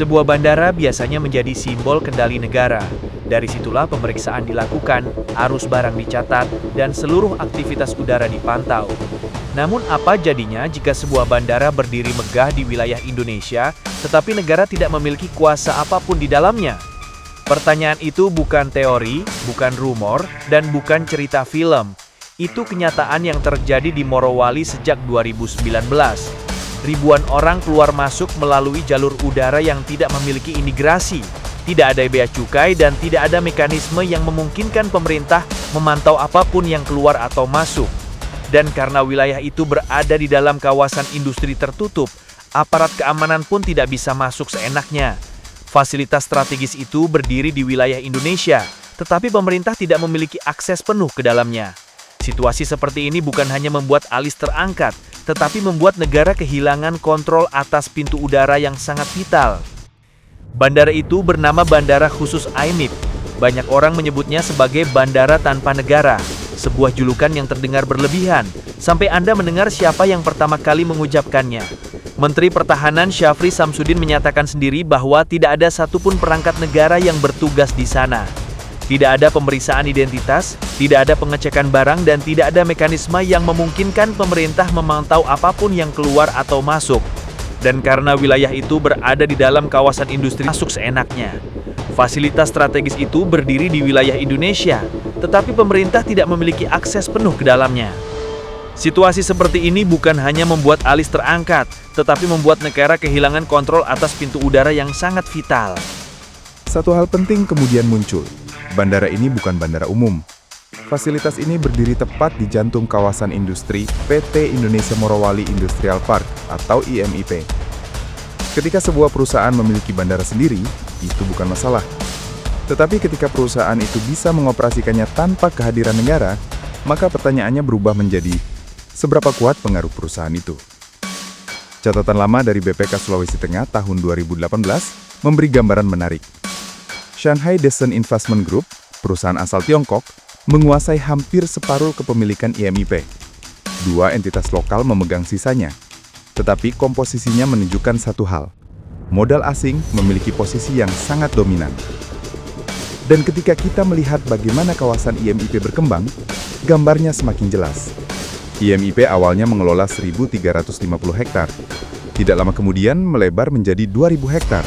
Sebuah bandara biasanya menjadi simbol kendali negara. Dari situlah pemeriksaan dilakukan, arus barang dicatat, dan seluruh aktivitas udara dipantau. Namun apa jadinya jika sebuah bandara berdiri megah di wilayah Indonesia, tetapi negara tidak memiliki kuasa apapun di dalamnya? Pertanyaan itu bukan teori, bukan rumor, dan bukan cerita film. Itu kenyataan yang terjadi di Morowali sejak 2019. Ribuan orang keluar masuk melalui jalur udara yang tidak memiliki imigrasi, tidak ada bea cukai, dan tidak ada mekanisme yang memungkinkan pemerintah memantau apapun yang keluar atau masuk. Dan karena wilayah itu berada di dalam kawasan industri tertutup, aparat keamanan pun tidak bisa masuk seenaknya. Fasilitas strategis itu berdiri di wilayah Indonesia, tetapi pemerintah tidak memiliki akses penuh ke dalamnya. Situasi seperti ini bukan hanya membuat alis terangkat, tetapi membuat negara kehilangan kontrol atas pintu udara yang sangat vital. Bandara itu bernama Bandara Khusus AIMIP. Banyak orang menyebutnya sebagai bandara tanpa negara, sebuah julukan yang terdengar berlebihan, sampai Anda mendengar siapa yang pertama kali mengucapkannya. Menteri Pertahanan Syafri Samsudin menyatakan sendiri bahwa tidak ada satupun perangkat negara yang bertugas di sana. Tidak ada pemeriksaan identitas, tidak ada pengecekan barang, dan tidak ada mekanisme yang memungkinkan pemerintah memantau apapun yang keluar atau masuk. Dan karena wilayah itu berada di dalam kawasan industri, masuk seenaknya. Fasilitas strategis itu berdiri di wilayah Indonesia, tetapi pemerintah tidak memiliki akses penuh ke dalamnya. Situasi seperti ini bukan hanya membuat alis terangkat, tetapi membuat negara kehilangan kontrol atas pintu udara yang sangat vital. Satu hal penting kemudian muncul. Bandara ini bukan bandara umum. Fasilitas ini berdiri tepat di jantung kawasan industri PT Indonesia Morowali Industrial Park atau IMIP. Ketika sebuah perusahaan memiliki bandara sendiri, itu bukan masalah. Tetapi ketika perusahaan itu bisa mengoperasikannya tanpa kehadiran negara, maka pertanyaannya berubah menjadi, seberapa kuat pengaruh perusahaan itu? Catatan lama dari BPK Sulawesi Tengah tahun 2018 memberi gambaran menarik. Shanghai Decent Investment Group, perusahaan asal Tiongkok, menguasai hampir separuh kepemilikan IMIP. Dua entitas lokal memegang sisanya. Tetapi komposisinya menunjukkan satu hal. Modal asing memiliki posisi yang sangat dominan. Dan ketika kita melihat bagaimana kawasan IMIP berkembang, gambarnya semakin jelas. IMIP awalnya mengelola 1.350 hektar. Tidak lama kemudian melebar menjadi 2.000 hektar.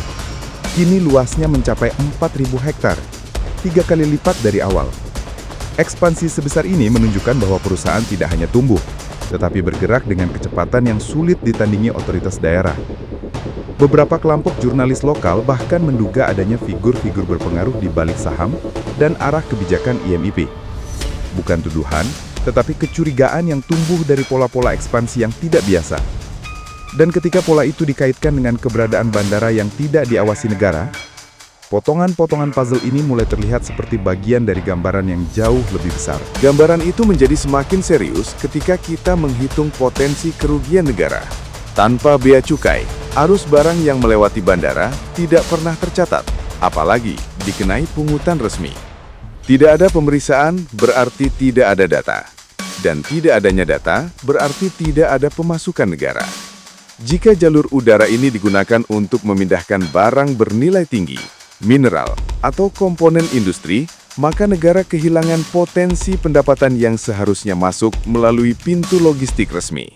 Kini luasnya mencapai 4.000 hektar, 3 kali lipat dari awal. Ekspansi sebesar ini menunjukkan bahwa perusahaan tidak hanya tumbuh, tetapi bergerak dengan kecepatan yang sulit ditandingi otoritas daerah. Beberapa kelompok jurnalis lokal bahkan menduga adanya figur-figur berpengaruh di balik saham dan arah kebijakan IMIP. Bukan tuduhan, tetapi kecurigaan yang tumbuh dari pola-pola ekspansi yang tidak biasa. Dan ketika pola itu dikaitkan dengan keberadaan bandara yang tidak diawasi negara, potongan-potongan puzzle ini mulai terlihat seperti bagian dari gambaran yang jauh lebih besar. Gambaran itu menjadi semakin serius ketika kita menghitung potensi kerugian negara. Tanpa bea cukai, arus barang yang melewati bandara tidak pernah tercatat, apalagi dikenai pungutan resmi. Tidak ada pemeriksaan berarti tidak ada data. Dan tidak adanya data berarti tidak ada pemasukan negara. Jika jalur udara ini digunakan untuk memindahkan barang bernilai tinggi, mineral, atau komponen industri, maka negara kehilangan potensi pendapatan yang seharusnya masuk melalui pintu logistik resmi.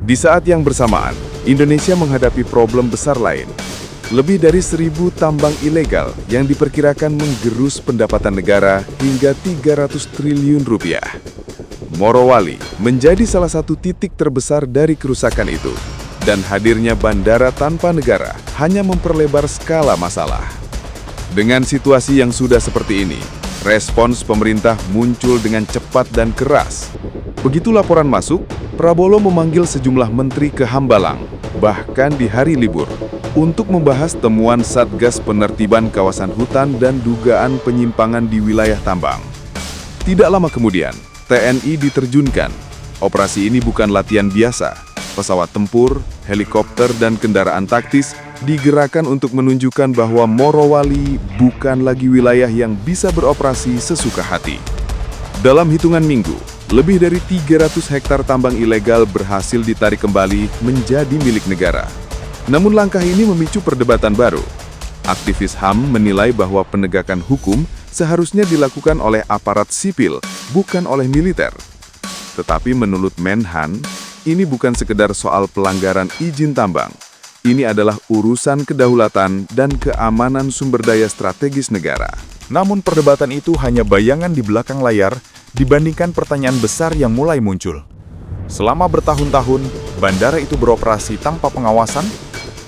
Di saat yang bersamaan, Indonesia menghadapi problem besar lain. Lebih dari 1.000 tambang ilegal yang diperkirakan menggerus pendapatan negara hingga 300 triliun rupiah. Morowali menjadi salah satu titik terbesar dari kerusakan itu. Dan hadirnya bandara tanpa negara hanya memperlebar skala masalah. Dengan situasi yang sudah seperti ini, respons pemerintah muncul dengan cepat dan keras. Begitu laporan masuk, Prabowo memanggil sejumlah menteri ke Hambalang, bahkan di hari libur, untuk membahas temuan Satgas Penertiban Kawasan Hutan dan dugaan penyimpangan di wilayah tambang. Tidak lama kemudian, TNI diterjunkan. Operasi ini bukan latihan biasa. Pesawat tempur, helikopter, dan kendaraan taktis digerakkan untuk menunjukkan bahwa Morowali bukan lagi wilayah yang bisa beroperasi sesuka hati. Dalam hitungan minggu, lebih dari 300 hektar tambang ilegal berhasil ditarik kembali menjadi milik negara. Namun langkah ini memicu perdebatan baru. Aktivis HAM menilai bahwa penegakan hukum seharusnya dilakukan oleh aparat sipil, bukan oleh militer. Tetapi menurut Menhan, ini bukan sekedar soal pelanggaran izin tambang. Ini adalah urusan kedaulatan dan keamanan sumber daya strategis negara. Namun perdebatan itu hanya bayangan di belakang layar dibandingkan pertanyaan besar yang mulai muncul. Selama bertahun-tahun, bandara itu beroperasi tanpa pengawasan.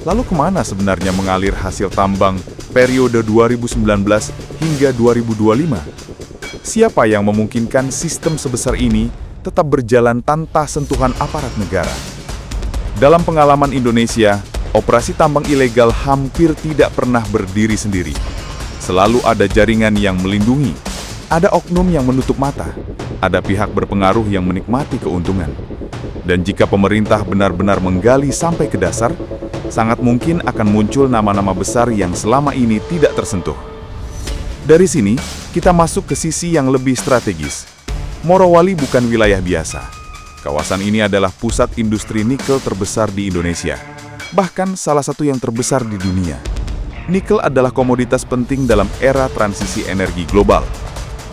Lalu kemana sebenarnya mengalir hasil tambang periode 2019 hingga 2025? Siapa yang memungkinkan sistem sebesar ini tetap berjalan tanpa sentuhan aparat negara? Dalam pengalaman Indonesia, operasi tambang ilegal hampir tidak pernah berdiri sendiri. Selalu ada jaringan yang melindungi, ada oknum yang menutup mata, ada pihak berpengaruh yang menikmati keuntungan. Dan jika pemerintah benar-benar menggali sampai ke dasar, sangat mungkin akan muncul nama-nama besar yang selama ini tidak tersentuh. Dari sini, kita masuk ke sisi yang lebih strategis. Morowali bukan wilayah biasa. Kawasan ini adalah pusat industri nikel terbesar di Indonesia, bahkan salah satu yang terbesar di dunia. Nikel adalah komoditas penting dalam era transisi energi global.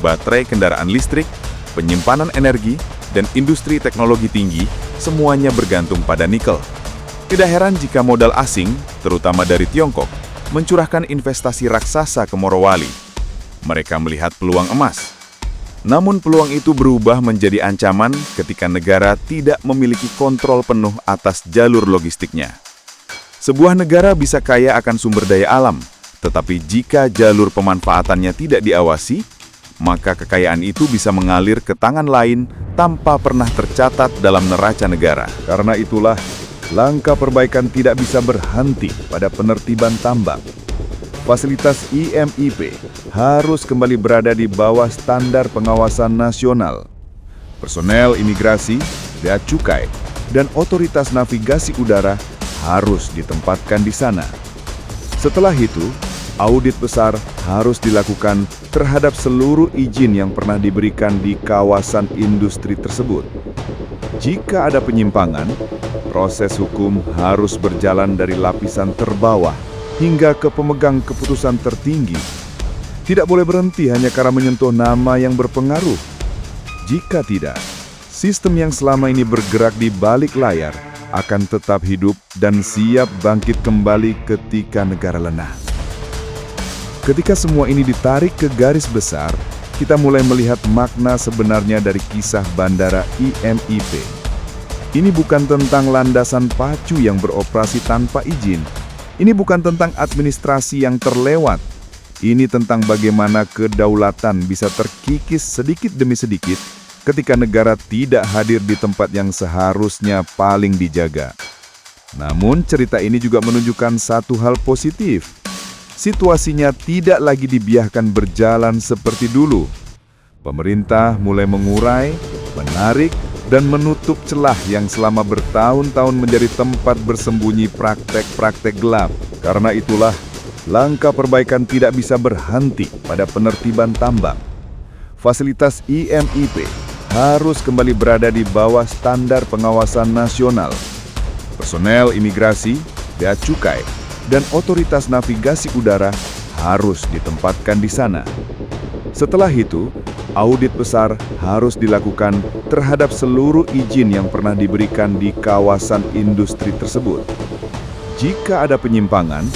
Baterai kendaraan listrik, penyimpanan energi, dan industri teknologi tinggi, semuanya bergantung pada nikel. Tidak heran jika modal asing, terutama dari Tiongkok, mencurahkan investasi raksasa ke Morowali. Mereka melihat peluang emas. Namun peluang itu berubah menjadi ancaman ketika negara tidak memiliki kontrol penuh atas jalur logistiknya. Sebuah negara bisa kaya akan sumber daya alam, tetapi jika jalur pemanfaatannya tidak diawasi, maka kekayaan itu bisa mengalir ke tangan lain tanpa pernah tercatat dalam neraca negara. Karena itulah, langkah perbaikan tidak bisa berhenti pada penertiban tambang. Fasilitas IMIP harus kembali berada di bawah standar pengawasan nasional. Personel imigrasi, bea cukai, dan otoritas navigasi udara harus ditempatkan di sana. Setelah itu, audit besar harus dilakukan terhadap seluruh izin yang pernah diberikan di kawasan industri tersebut. Jika ada penyimpangan, proses hukum harus berjalan dari lapisan terbawah hingga ke pemegang keputusan tertinggi. Tidak boleh berhenti hanya karena menyentuh nama yang berpengaruh. Jika tidak, sistem yang selama ini bergerak di balik layar akan tetap hidup dan siap bangkit kembali ketika negara lengah. Ketika semua ini ditarik ke garis besar, kita mulai melihat makna sebenarnya dari kisah bandara IMIP. Ini bukan tentang landasan pacu yang beroperasi tanpa izin. Ini bukan tentang administrasi yang terlewat. Ini tentang bagaimana kedaulatan bisa terkikis sedikit demi sedikit ketika negara tidak hadir di tempat yang seharusnya paling dijaga. Namun cerita ini juga menunjukkan satu hal positif. Situasinya tidak lagi dibiarkan berjalan seperti dulu. Pemerintah mulai mengurai, menarik, dan menutup celah yang selama bertahun-tahun menjadi tempat bersembunyi praktek-praktek gelap. Karena itulah, langkah perbaikan tidak bisa berhenti pada penertiban tambang. Fasilitas IMIP harus kembali berada di bawah standar pengawasan nasional. Personel imigrasi, bea cukai, dan otoritas navigasi udara harus ditempatkan di sana. Setelah itu, audit besar harus dilakukan terhadap seluruh izin yang pernah diberikan di kawasan industri tersebut. Jika ada penyimpangan,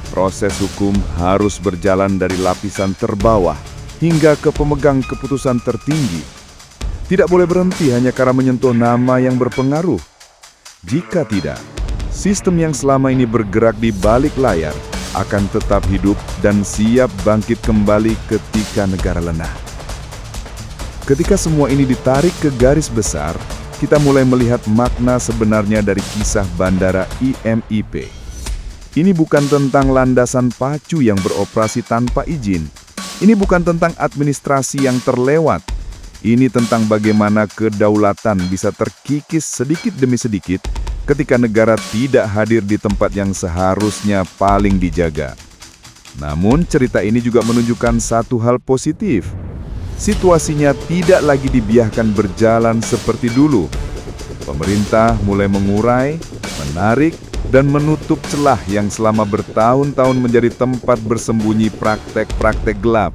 proses hukum harus berjalan dari lapisan terbawah hingga ke pemegang keputusan tertinggi. Tidak boleh berhenti hanya karena menyentuh nama yang berpengaruh. Jika tidak, sistem yang selama ini bergerak di balik layar akan tetap hidup dan siap bangkit kembali ketika negara lengah. Ketika semua ini ditarik ke garis besar, kita mulai melihat makna sebenarnya dari kisah bandara IMIP. Ini bukan tentang landasan pacu yang beroperasi tanpa izin. Ini bukan tentang administrasi yang terlewat. Ini tentang bagaimana kedaulatan bisa terkikis sedikit demi sedikit ketika negara tidak hadir di tempat yang seharusnya paling dijaga. Namun cerita ini juga menunjukkan satu hal positif. Situasinya tidak lagi dibiarkan berjalan seperti dulu. Pemerintah mulai mengurai, menarik, dan menutup celah yang selama bertahun-tahun menjadi tempat bersembunyi praktek-praktek gelap.